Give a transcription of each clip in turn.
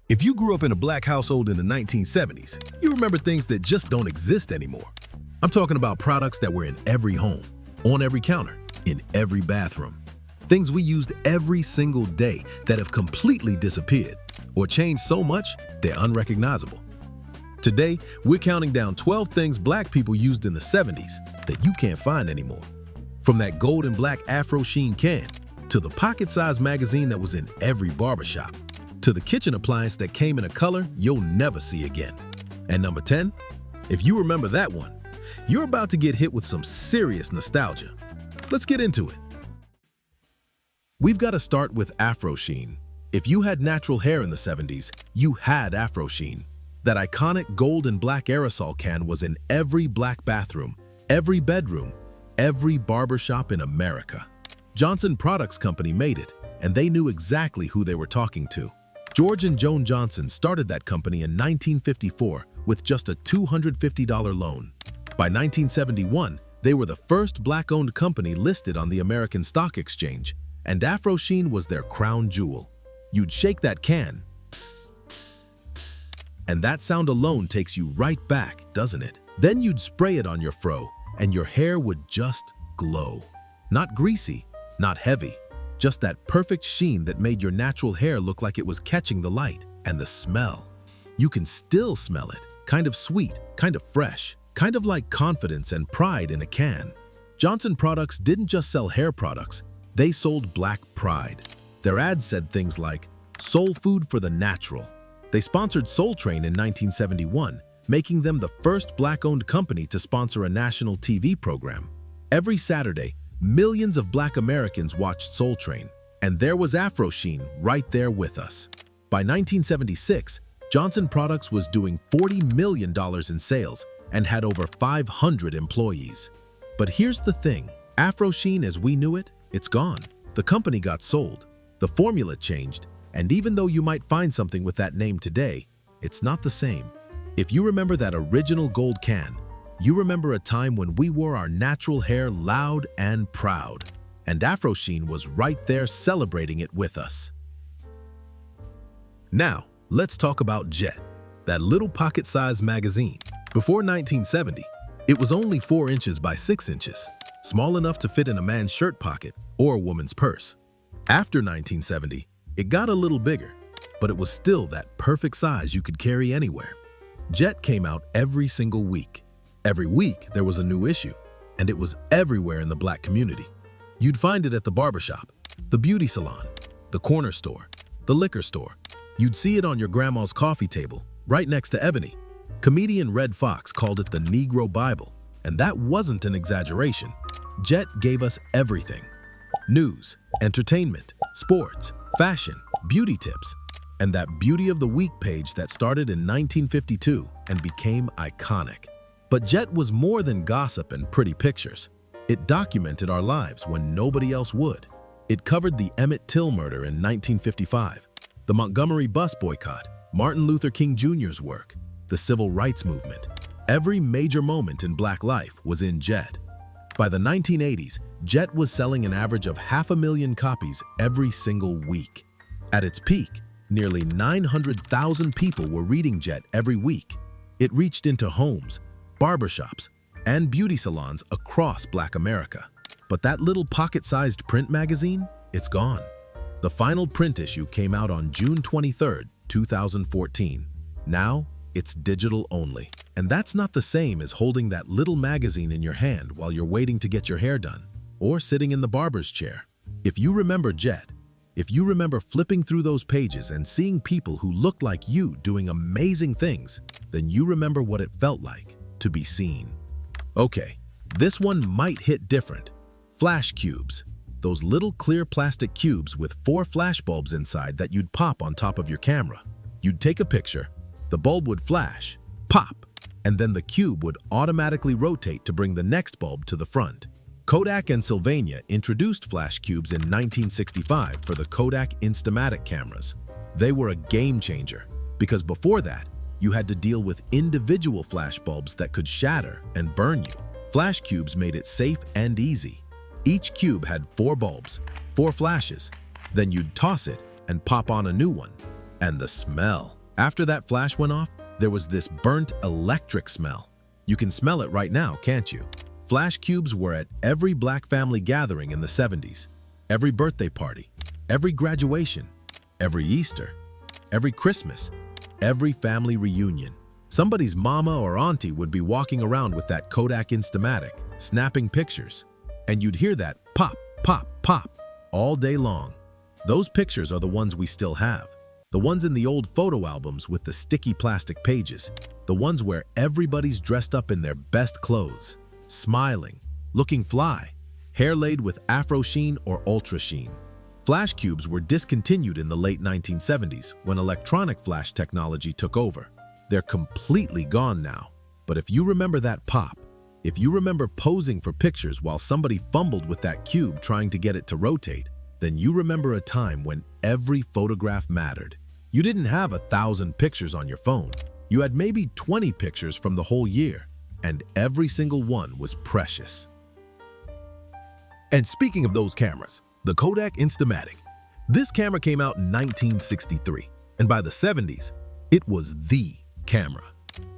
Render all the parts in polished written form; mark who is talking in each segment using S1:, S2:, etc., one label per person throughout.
S1: If you grew up in a black household in the 1970s, you remember things that just don't exist anymore. I'm talking about products that were in every home, on every counter, in every bathroom. Things we used every single day that have completely disappeared or changed so much they're unrecognizable. Today, we're counting down 12 things black people used in the 70s that you can't find anymore. From that gold and black Afro-Sheen can, to the pocket-sized magazine that was in every barbershop, to the kitchen appliance that came in a color you'll never see again. And number 10, if you remember that one, you're about to get hit with some serious nostalgia. Let's get into it. We've got to start with Afro-Sheen. If you had natural hair in the 70s, you had Afro-Sheen. That iconic gold and black aerosol can was in every black bathroom, every bedroom, every barbershop in America. Johnson Products Company made it, and they knew exactly who they were talking to. George and Joan Johnson started that company in 1954 with just a $250 loan. By 1971, they were the first black-owned company listed on the American Stock Exchange, and Afro-Sheen was their crown jewel. You'd shake that can, and that sound alone takes you right back, doesn't it? Then you'd spray it on your fro, and your hair would just glow. Not greasy, not heavy, just that perfect sheen that made your natural hair look like it was catching the light. And the smell. You can still smell it, kind of sweet, kind of fresh, kind of like confidence and pride in a can. Johnson Products didn't just sell hair products, they sold black pride. Their ads said things like, "Soul food for the natural." They sponsored Soul Train in 1971, making them the first black-owned company to sponsor a national TV program. Every Saturday, millions of black Americans watched Soul Train, and there was Afro-Sheen right there with us. By 1976, Johnson Products was doing $40 million in sales and had over 500 employees. But here's the thing, Afro-Sheen as we knew it, it's gone. The company got sold, the formula changed, and even though you might find something with that name today, it's not the same. If you remember that original gold can, you remember a time when we wore our natural hair loud and proud, and Afro-Sheen was right there celebrating it with us. Now, let's talk about Jet, that little pocket-sized magazine. Before 1970, it was only 4 inches by 6 inches, small enough to fit in a man's shirt pocket or a woman's purse. After 1970, it got a little bigger, but it was still that perfect size you could carry anywhere. Jet came out every single week. Every week, there was a new issue, and it was everywhere in the black community. You'd find it at the barbershop, the beauty salon, the corner store, the liquor store. You'd see it on your grandma's coffee table, right next to Ebony. Comedian Red Fox called it the Negro Bible, and that wasn't an exaggeration. Jet gave us everything. News, entertainment, sports, fashion, beauty tips, and that Beauty of the Week page that started in 1952 and became iconic. But Jet was more than gossip and pretty pictures. It documented our lives when nobody else would. It covered the Emmett Till murder in 1955, the Montgomery bus boycott, Martin Luther King Jr.'s work, the civil rights movement. Every major moment in black life was in Jet. By the 1980s, Jet was selling an average of 500,000 copies every single week. At its peak, nearly 900,000 people were reading Jet every week. It reached into homes, barbershops, and beauty salons across Black America. But that little pocket-sized print magazine, it's gone. The final print issue came out on June 23, 2014. Now, it's digital only. And that's not the same as holding that little magazine in your hand while you're waiting to get your hair done, or sitting in the barber's chair. If you remember Jet, if you remember flipping through those pages and seeing people who looked like you doing amazing things, then you remember what it felt like to be seen. Okay, this one might hit different. Flash cubes. Those little clear plastic cubes with 4 flash bulbs inside that you'd pop on top of your camera. You'd take a picture, the bulb would flash, pop, and then the cube would automatically rotate to bring the next bulb to the front. Kodak and Sylvania introduced flash cubes in 1965 for the Kodak Instamatic cameras. They were a game changer because before that, you had to deal with individual flash bulbs that could shatter and burn you. Flash cubes made it safe and easy. Each cube had 4 bulbs, 4 flashes. Then you'd toss it and pop on a new one. And the smell. After that flash went off, there was this burnt electric smell. You can smell it right now, can't you? Flash cubes were at every black family gathering in the 70s, every birthday party, every graduation, every Easter, every Christmas, every family reunion. Somebody's mama or auntie would be walking around with that Kodak Instamatic, snapping pictures, and you'd hear that pop, pop, pop all day long. Those pictures are the ones we still have. The ones in the old photo albums with the sticky plastic pages. The ones where everybody's dressed up in their best clothes, smiling, looking fly, hair laid with Afro-Sheen or Ultra-Sheen. Flash cubes were discontinued in the late 1970s when electronic flash technology took over. They're completely gone now. But if you remember that pop, if you remember posing for pictures while somebody fumbled with that cube trying to get it to rotate, then you remember a time when every photograph mattered. You didn't have 1,000 pictures on your phone. You had maybe 20 pictures from the whole year, and every single one was precious. And speaking of those cameras, the Kodak Instamatic. This camera came out in 1963, and by the 70s, it was the camera.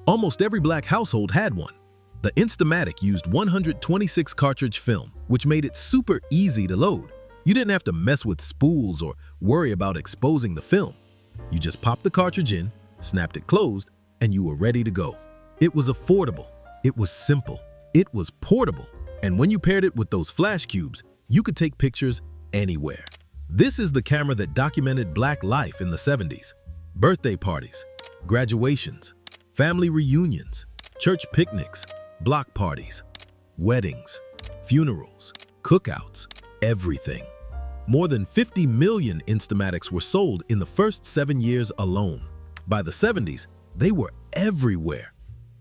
S1: Almost every black household had one. The Instamatic used 126 cartridge film, which made it super easy to load. You didn't have to mess with spools or worry about exposing the film. You just popped the cartridge in, snapped it closed, and you were ready to go. It was affordable, it was simple, it was portable, and when you paired it with those flash cubes, you could take pictures anywhere. This is the camera that documented black life in the 70s. Birthday parties, graduations, family reunions, church picnics, block parties, weddings, funerals, cookouts, everything. More than 50 million Instamatics were sold in the first 7 years alone. By the 70s, they were everywhere.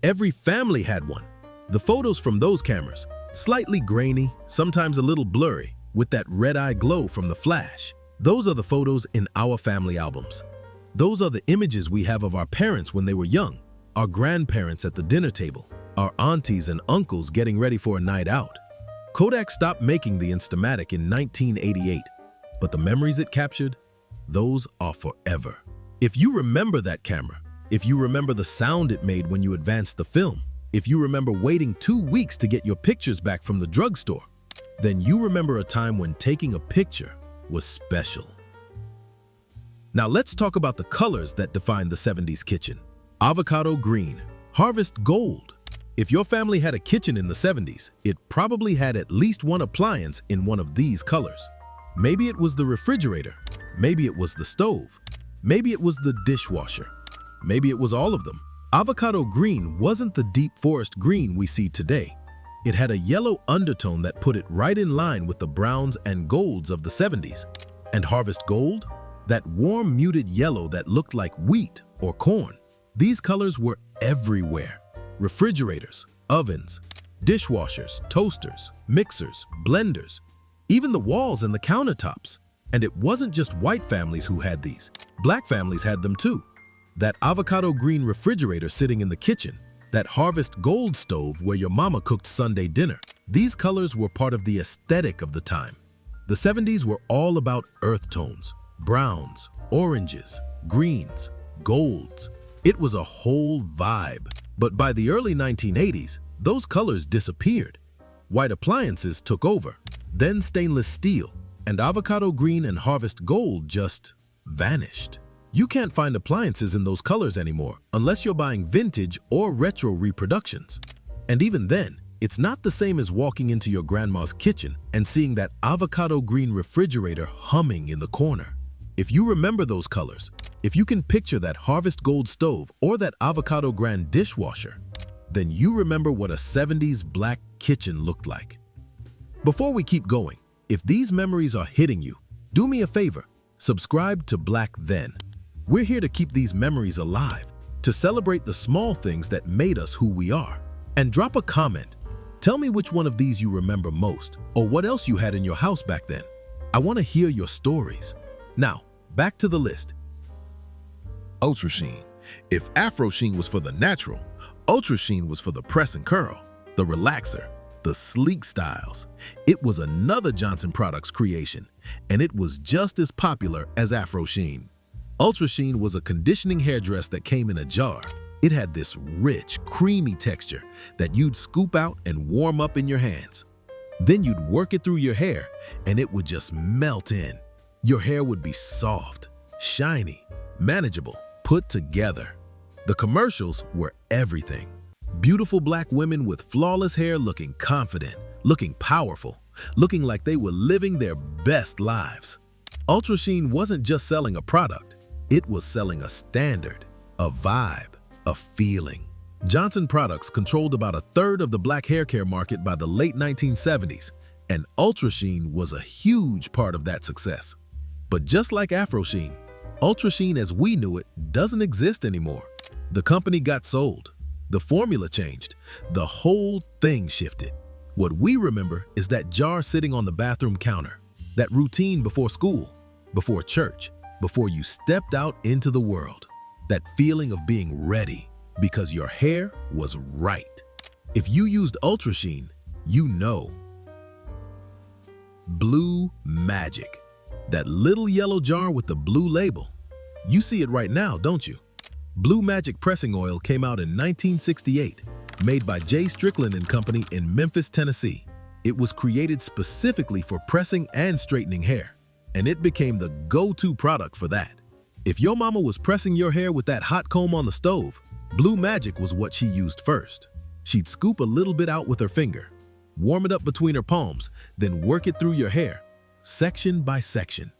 S1: Every family had one. The photos from those cameras, slightly grainy, sometimes a little blurry, with that red-eye glow from the flash. Those are the photos in our family albums. Those are the images we have of our parents when they were young, our grandparents at the dinner table, our aunties and uncles getting ready for a night out. Kodak stopped making the Instamatic in 1988, but the memories it captured, those are forever. If you remember that camera, if you remember the sound it made when you advanced the film, if you remember waiting 2 weeks to get your pictures back from the drugstore, then you remember a time when taking a picture was special. Now let's talk about the colors that defined the 70s kitchen. Avocado green, harvest gold. If your family had a kitchen in the 70s, it probably had at least one appliance in one of these colors. Maybe it was the refrigerator, maybe it was the stove, maybe it was the dishwasher, maybe it was all of them. Avocado green wasn't the deep forest green we see today. It had a yellow undertone that put it right in line with the browns and golds of the 70s. And harvest gold? That warm muted yellow that looked like wheat or corn. These colors were everywhere. Refrigerators, ovens, dishwashers, toasters, mixers, blenders, even the walls and the countertops. And it wasn't just white families who had these. Black families had them too. That avocado green refrigerator sitting in the kitchen, that harvest gold stove where your mama cooked Sunday dinner. These colors were part of the aesthetic of the time. The 70s were all about earth tones, browns, oranges, greens, golds. It was a whole vibe. But by the early 1980s, those colors disappeared. White appliances took over, then stainless steel, and avocado green and harvest gold just vanished. You can't find appliances in those colors anymore unless you're buying vintage or retro reproductions. And even then, it's not the same as walking into your grandma's kitchen and seeing that avocado green refrigerator humming in the corner. If you remember those colors, if you can picture that harvest gold stove or that avocado green dishwasher, then you remember what a 70s black kitchen looked like. Before we keep going, if these memories are hitting you, do me a favor, subscribe to Black Then. We're here to keep these memories alive, to celebrate the small things that made us who we are. And drop a comment. Tell me which one of these you remember most, or what else you had in your house back then. I want to hear your stories. Now, back to the list.
S2: Ultra-Sheen. If Afro-Sheen was for the natural, Ultra-Sheen was for the press and curl, the relaxer, the sleek styles. It was another Johnson Products creation, and it was just as popular as Afro-Sheen. Afro-Sheen was a conditioning hairdress that came in a jar. It had this rich, creamy texture that you'd scoop out and warm up in your hands. Then you'd work it through your hair and it would just melt in. Your hair would be soft, shiny, manageable, put together. The commercials were everything. Beautiful black women with flawless hair looking confident, looking powerful, looking like they were living their best lives. Afro-Sheen wasn't just selling a product, it was selling a standard, a vibe, a feeling. Johnson Products controlled about a third of the black hair care market by the late 1970s, and Afro-Sheen was a huge part of that success. But just like Afro-Sheen, Afro-Sheen as we knew it doesn't exist anymore. The company got sold. The formula changed. The whole thing shifted. What we remember is that jar sitting on the bathroom counter, that routine before school, before church, before you stepped out into the world, that feeling of being ready because your hair was right. If you used Afro-Sheen, you know. Blue Magic, that little yellow jar with the blue label. You see it right now, don't you? Blue Magic pressing oil came out in 1968, made by J. Strickland and Company in Memphis, Tennessee. It was created specifically for pressing and straightening hair, and it became the go-to product for that. If your mama was pressing your hair with that hot comb on the stove, Blue Magic was what she used first. She'd scoop a little bit out with her finger, warm it up between her palms, then work it through your hair, section by section.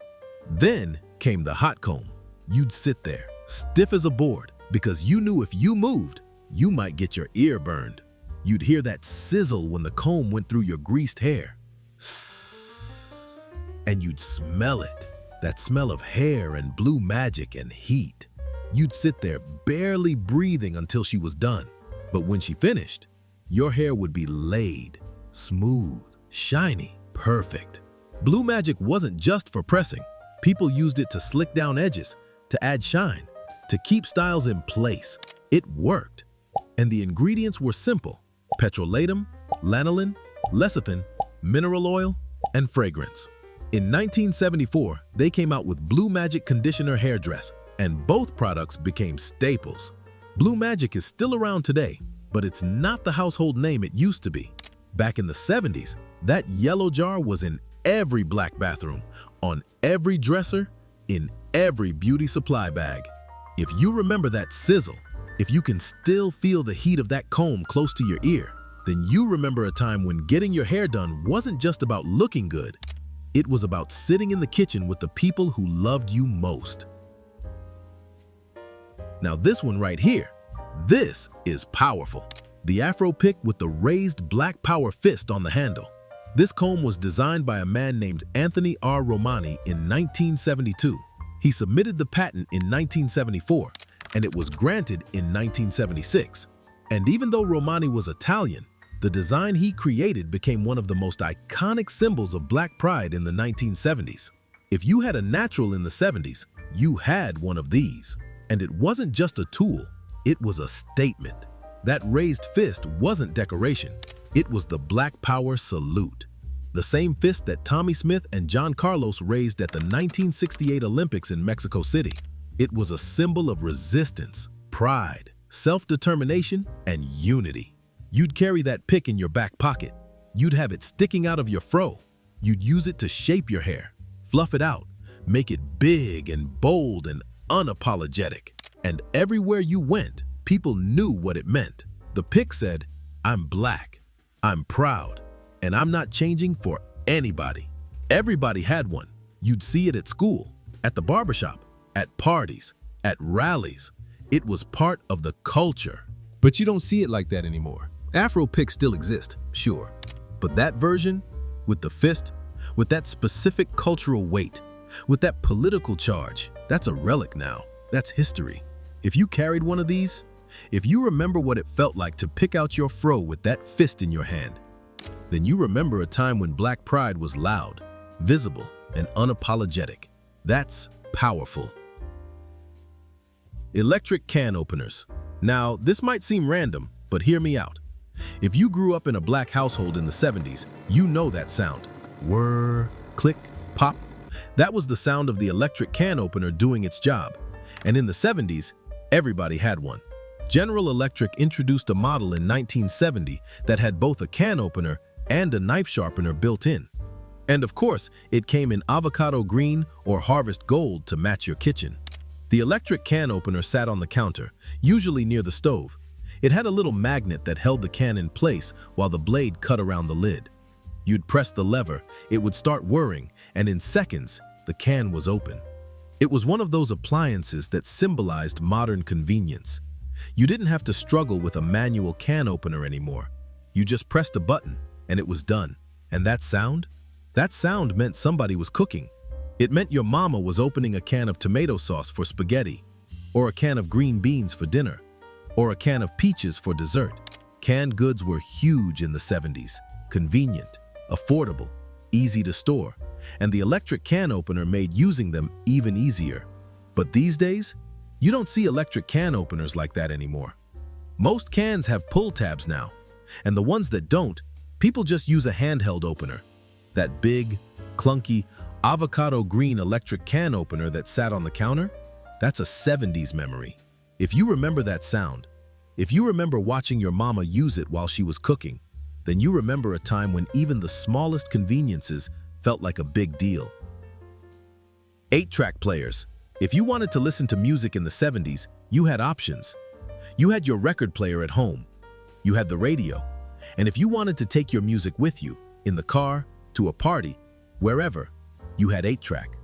S2: Then came the hot comb. You'd sit there, stiff as a board, because you knew if you moved, you might get your ear burned. You'd hear that sizzle when the comb went through your greased hair. And you'd smell it, that smell of hair and Blue Magic and heat. You'd sit there barely breathing until she was done. But when she finished, your hair would be laid, smooth, shiny, perfect. Blue Magic wasn't just for pressing. People used it to slick down edges, to add shine, to keep styles in place. It worked. And the ingredients were simple: petrolatum, lanolin, lecithin, mineral oil, and fragrance. In 1974, they came out with Blue Magic Conditioner Hairdress, and both products became staples. Blue Magic is still around today, but it's not the household name it used to be. Back in the 70s, that yellow jar was in every black bathroom, on every dresser, in every beauty supply bag. If you remember that sizzle, if you can still feel the heat of that comb close to your ear, then you remember a time when getting your hair done wasn't just about looking good. It was about sitting in the kitchen with the people who loved you most. Now this one right here, this is powerful. The Afro Pick with the raised black power fist on the handle. This comb was designed by a man named Anthony R. Romani in 1972. He submitted the patent in 1974, and it was granted in 1976. And even though Romani was Italian, the design he created became one of the most iconic symbols of Black pride in the 1970s. If you had a natural in the 70s, you had one of these. And it wasn't just a tool, it was a statement. That raised fist wasn't decoration, it was the Black Power salute. The same fist that Tommy Smith and John Carlos raised at the 1968 Olympics in Mexico City. It was a symbol of resistance, pride, self-determination, and unity. You'd carry that pick in your back pocket. You'd have it sticking out of your fro. You'd use it to shape your hair, fluff it out, make it big and bold and unapologetic. And everywhere you went, people knew what it meant. The pick said, "I'm black, I'm proud, and I'm not changing for anybody." Everybody had one. You'd see it at school, at the barbershop, at parties, at rallies. It was part of the culture.
S1: But you don't see it like that anymore. Afro picks still exist, sure. But that version, with the fist, with that specific cultural weight, with that political charge, that's a relic now. That's history. If you carried one of these, if you remember what it felt like to pick out your fro with that fist in your hand, then you remember a time when Black pride was loud, visible, and unapologetic. That's powerful. Electric can openers. Now, this might seem random, but hear me out. If you grew up in a black household in the 70s, you know that sound. Whir, click, pop. That was the sound of the electric can opener doing its job. And in the 70s, everybody had one. General Electric introduced a model in 1970 that had both a can opener and a knife sharpener built in. And of course, it came in avocado green or harvest gold to match your kitchen. The electric can opener sat on the counter, usually near the stove. It had a little magnet that held the can in place while the blade cut around the lid. You'd press the lever, it would start whirring, and in seconds, the can was open. It was one of those appliances that symbolized modern convenience. You didn't have to struggle with a manual can opener anymore. You just pressed a button, and it was done. And that sound? That sound meant somebody was cooking. It meant your mama was opening a can of tomato sauce for spaghetti, or a can of green beans for dinner, or a can of peaches for dessert. Canned goods were huge in the 70s, convenient, affordable, easy to store, and the electric can opener made using them even easier. But these days, you don't see electric can openers like that anymore. Most cans have pull tabs now, and the ones that don't, people just use a handheld opener. That big, clunky, avocado green electric can opener that sat on the counter, that's a 70s memory. If you remember that sound, if you remember watching your mama use it while she was cooking, then you remember a time when even the smallest conveniences felt like a big deal. 8-track players. If you wanted to listen to music in the 70s, you had options. You had your record player at home. You had the radio. And if you wanted to take your music with you, in the car, to a party, wherever, you had 8-track.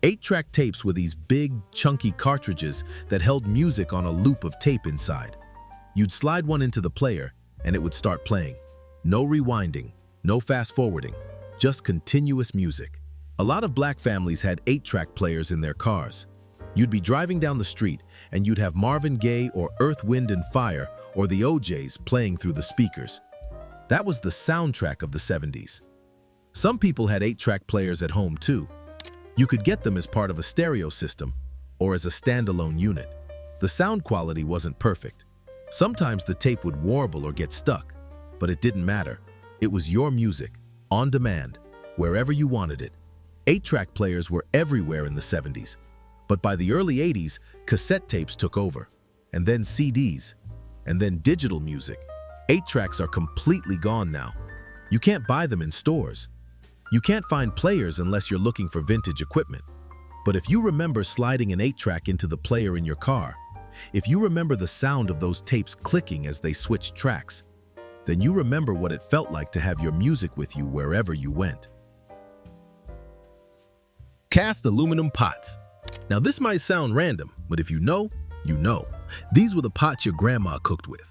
S1: 8-track tapes were these big, chunky cartridges that held music on a loop of tape inside. You'd slide one into the player, and it would start playing. No rewinding, no fast-forwarding, just continuous music. A lot of black families had 8-track players in their cars. You'd be driving down the street, and you'd have Marvin Gaye or Earth, Wind and Fire or the OJs playing through the speakers. That was the soundtrack of the 70s. Some people had 8-track players at home too. You could get them as part of a stereo system or as a standalone unit. The sound quality wasn't perfect. Sometimes the tape would warble or get stuck, but it didn't matter. It was your music, on demand, wherever you wanted it. 8-track players were everywhere in the 70s, but by the early 80s, cassette tapes took over, and then CDs, and then digital music. 8-tracks are completely gone now. You can't buy them in stores. You can't find players unless you're looking for vintage equipment. But if you remember sliding an 8-track into the player in your car, if you remember the sound of those tapes clicking as they switched tracks, then you remember what it felt like to have your music with you wherever you went. Cast aluminum pots. Now this might sound random, but if you know, you know. These were the pots your grandma cooked with.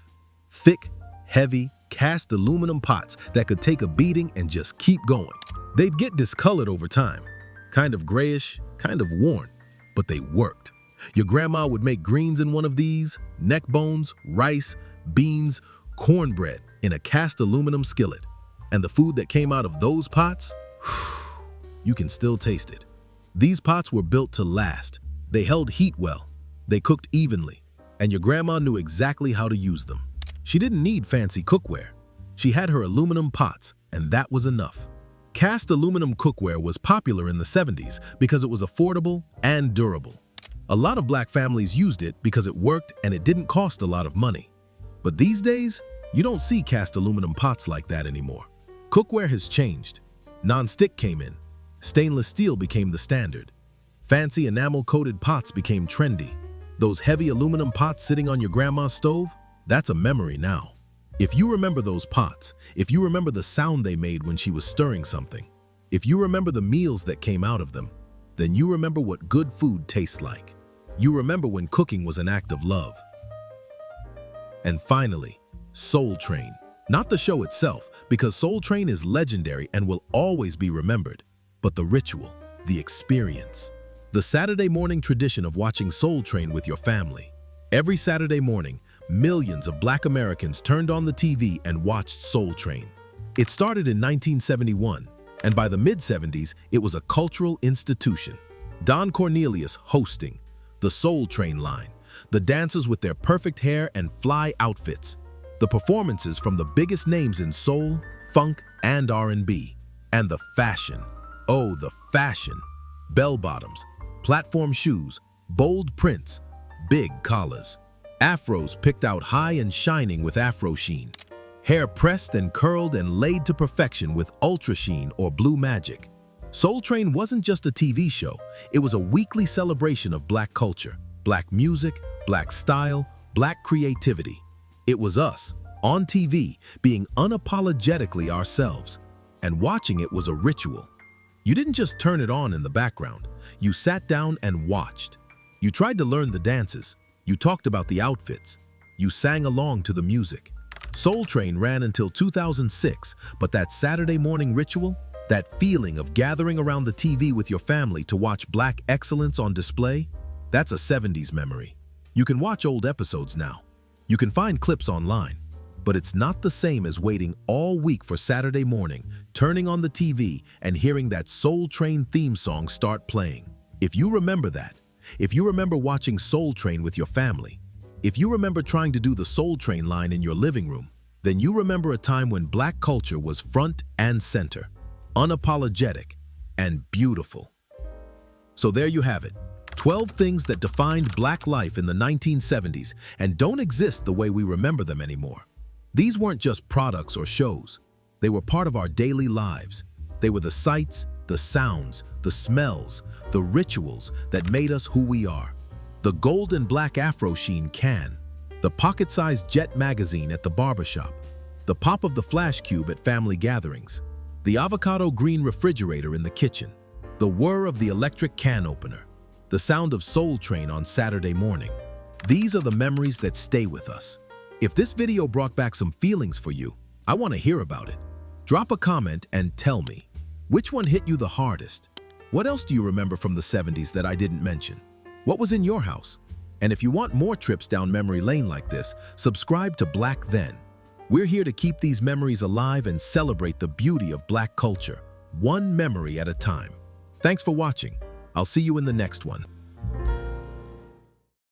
S1: Thick, heavy, cast aluminum pots that could take a beating and just keep going. They'd get discolored over time, kind of grayish, kind of worn, but they worked. Your grandma would make greens in one of these, neck bones, rice, beans, cornbread in a cast aluminum skillet. And the food that came out of those pots, you can still taste it. These pots were built to last. They held heat well, they cooked evenly, and your grandma knew exactly how to use them. She didn't need fancy cookware. She had her aluminum pots, and that was enough. Cast aluminum cookware was popular in the 70s because it was affordable and durable. A lot of black families used it because it worked and it didn't cost a lot of money. But these days, you don't see cast aluminum pots like that anymore. Cookware has changed. Non-stick came in. Stainless steel became the standard. Fancy enamel-coated pots became trendy. Those heavy aluminum pots sitting on your grandma's stove, that's a memory now. If you remember those pots, if you remember the sound they made when she was stirring something, if you remember the meals that came out of them, then you remember what good food tastes like. You remember when cooking was an act of love. And finally, Soul Train. Not the show itself, because Soul Train is legendary and will always be remembered, but the ritual, the experience. The Saturday morning tradition of watching Soul Train with your family. Every Saturday morning, millions of black Americans turned on the TV and watched Soul Train. It started in 1971, and by the mid-70s, it was a cultural institution. Don Cornelius hosting, the Soul Train line, the dancers with their perfect hair and fly outfits, the performances from the biggest names in soul, funk, and R&B, and the fashion. Oh, the fashion. Bell-bottoms, platform shoes,
S2: Bold prints, big collars. Afros picked out high and shining with Afro-Sheen. Hair pressed and curled and laid to perfection with Ultra-Sheen or Blue Magic. Soul Train wasn't just a TV show, it was a weekly celebration of Black culture, Black music, Black style, Black creativity. It was us, on TV, being unapologetically ourselves. And watching it was a ritual. You didn't just turn it on in the background. You sat down and watched. You tried to learn the dances. You talked about the outfits. You sang along to the music. Soul Train ran until 2006, but that Saturday morning ritual, that feeling of gathering around the TV with your family to watch Black excellence on display, that's a 70s memory. You can watch old episodes now. You can find clips online. But it's not the same as waiting all week for Saturday morning, turning on the TV and hearing that Soul Train theme song start playing. If you remember that, if you remember watching Soul Train with your family, if you remember trying to do the Soul Train line in your living room, then you remember a time when Black culture was front and center, unapologetic, and beautiful. So there you have it, 12 things that defined Black life in the 1970s and don't exist the way we remember them anymore. These weren't just products or shows. They were part of our daily lives. They were the sights, the sounds, the smells, the rituals that made us who we are. The gold and black Afro-Sheen can, the pocket-sized Jet magazine at the barbershop, the pop of the flash cube at family gatherings, the avocado green refrigerator in the kitchen, the whir of the electric can opener, the sound of Soul Train on Saturday morning. These are the memories that stay with us. If this video brought back some feelings for you, I want to hear about it. Drop a comment and tell me, which one hit you the hardest? What else do you remember from the 70s that I didn't mention? What was in your house? And if you want more trips down memory lane like this, subscribe to Black Then. We're here to keep these memories alive and celebrate the beauty of Black culture, one memory at a time. Thanks for watching. I'll see you in the next one.